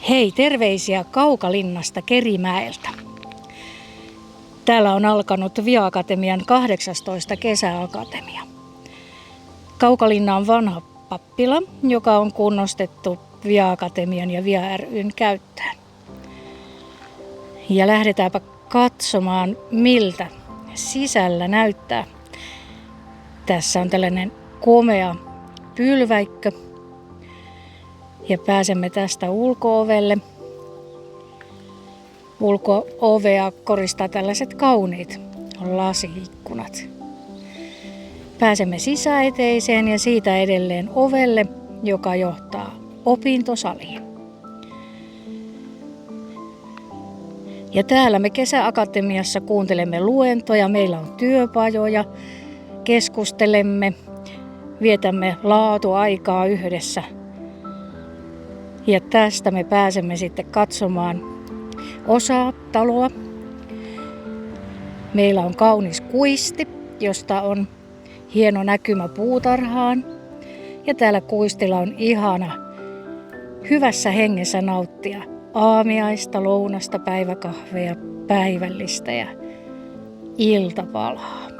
Hei, terveisiä Kaukalinnasta Kerimäeltä. Täällä on alkanut VIA-akatemian 18. kesäakatemia. Kaukalinna on vanha pappila, joka on kunnostettu VIA-akatemian ja VIA ry:n käyttöön. Ja lähdetäänpä katsomaan, miltä sisällä näyttää. Tässä on tällainen komea pylväikkö. Ja pääsemme tästä ulko-ovelle. Ulko-ovea koristaa tällaiset kauniit lasi-ikkunat. Pääsemme sisäeteiseen ja siitä edelleen ovelle, joka johtaa opintosaliin. Ja täällä me kesäakatemiassa kuuntelemme luentoja, meillä on työpajoja, keskustelemme, vietämme laatuaikaa yhdessä. Ja tästä me pääsemme sitten katsomaan osaa taloa. Meillä on kaunis kuisti, josta on hieno näkymä puutarhaan. Ja täällä kuistilla on ihana hyvässä hengessä nauttia aamiaista, lounasta, päiväkahveja, päivällistä ja iltapalaa.